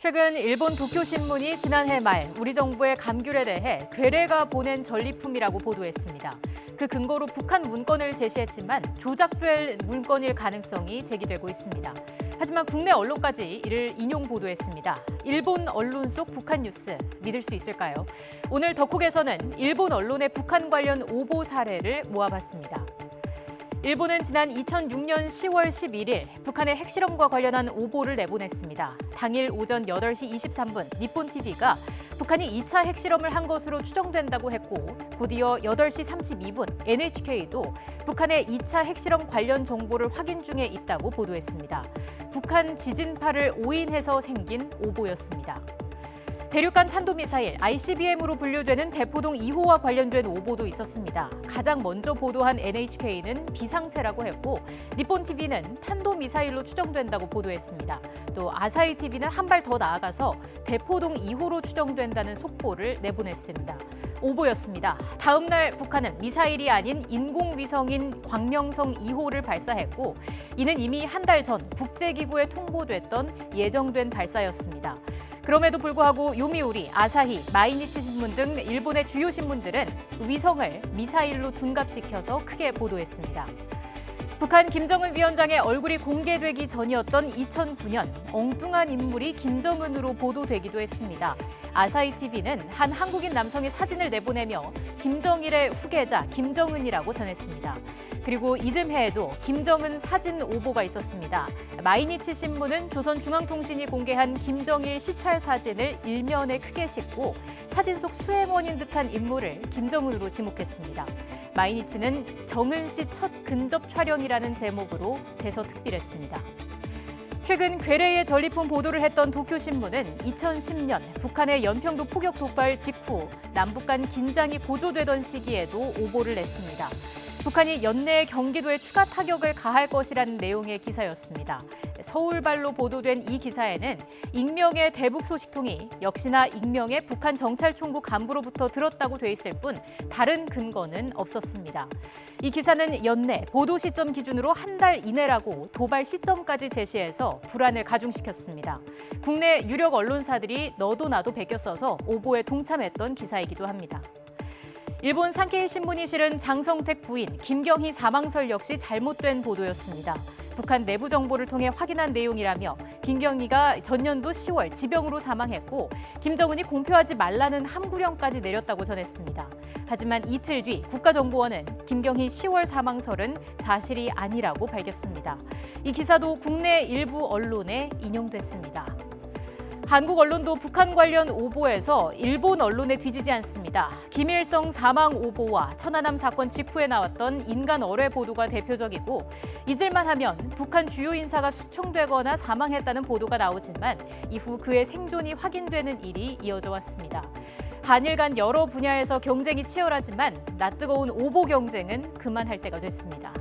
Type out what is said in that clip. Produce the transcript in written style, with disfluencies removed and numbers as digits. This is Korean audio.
최근 일본 도쿄신문이 지난해 말 우리 정부의 감귤에 대해 괴뢰가 보낸 전리품이라고 보도했습니다. 그 근거로 북한 문건을 제시했지만 조작될 문건일 가능성이 제기되고 있습니다. 하지만 국내 언론까지 이를 인용 보도했습니다. 일본 언론 속 북한 뉴스 믿을 수 있을까요? 오늘 덕후에서는 일본 언론의 북한 관련 오보 사례를 모아봤습니다. 일본은 지난 2006년 10월 11일 북한의 핵실험과 관련한 오보를 내보냈습니다. 당일 오전 8시 23분 니폰TV가 북한이 2차 핵실험을 한 것으로 추정된다고 했고 곧이어 8시 32분 NHK도 북한의 2차 핵실험 관련 정보를 확인 중에 있다고 보도했습니다. 북한 지진파를 오인해서 생긴 오보였습니다. 대륙간 탄도미사일 ICBM으로 분류되는 대포동 2호와 관련된 오보도 있었습니다. 가장 먼저 보도한 NHK는 비상체라고 했고 니폰TV는 탄도미사일로 추정된다고 보도했습니다. 또 아사히TV는 한 발 더 나아가서 대포동 2호로 추정된다는 속보를 내보냈습니다. 오보였습니다. 다음 날 북한은 미사일이 아닌 인공위성인 광명성 2호를 발사했고 이는 이미 한 달 전 국제기구에 통보됐던 예정된 발사였습니다. 그럼에도 불구하고 요미우리, 아사히, 마이니치 신문 등 일본의 주요 신문들은 위성을 미사일로 둔갑시켜서 크게 보도했습니다. 북한 김정은 위원장의 얼굴이 공개되기 전이었던 2009년 엉뚱한 인물이 김정은으로 보도되기도 했습니다. 아사히TV는 한 한국인 남성의 사진을 내보내며 김정일의 후계자 김정은이라고 전했습니다. 그리고 이듬해에도 김정은 사진 오보가 있었습니다. 마이니치 신문은 조선중앙통신이 공개한 김정일 시찰 사진을 일면에 크게 싣고 사진 속 수행원인 듯한 인물을 김정은으로 지목했습니다. 마이니치는 정은 씨 첫 근접 촬영이라는 제목으로 대서특필했습니다. 최근 괴뢰의 전리품 보도를 했던 도쿄신문은 2010년 북한의 연평도 포격 도발 직후 남북 간 긴장이 고조되던 시기에도 오보를 냈습니다. 북한이 연내에 경기도에 추가 타격을 가할 것이라는 내용의 기사였습니다. 서울발로 보도된 이 기사에는 익명의 대북 소식통이 역시나 익명의 북한 정찰총국 간부로부터 들었다고 돼 있을 뿐 다른 근거는 없었습니다. 이 기사는 연내 보도 시점 기준으로 한 달 이내라고 도발 시점까지 제시해서 불안을 가중시켰습니다. 국내 유력 언론사들이 너도 나도 베껴 써서 오보에 동참했던 기사이기도 합니다. 일본 산케이 신문이 실은 장성택 부인 김경희 사망설 역시 잘못된 보도였습니다. 북한 내부 정보를 통해 확인한 내용이라며 김경희가 전년도 10월 지병으로 사망했고 김정은이 공표하지 말라는 함구령까지 내렸다고 전했습니다. 하지만 이틀 뒤 국가정보원은 김경희 10월 사망설은 사실이 아니라고 밝혔습니다. 이 기사도 국내 일부 언론에 인용됐습니다. 한국 언론도 북한 관련 오보에서 일본 언론에 뒤지지 않습니다. 김일성 사망 오보와 천안함 사건 직후에 나왔던 인간 어뢰 보도가 대표적이고 잊을만 하면 북한 주요 인사가 수청되거나 사망했다는 보도가 나오지만 이후 그의 생존이 확인되는 일이 이어져 왔습니다. 한일 간 여러 분야에서 경쟁이 치열하지만 낯뜨거운 오보 경쟁은 그만할 때가 됐습니다.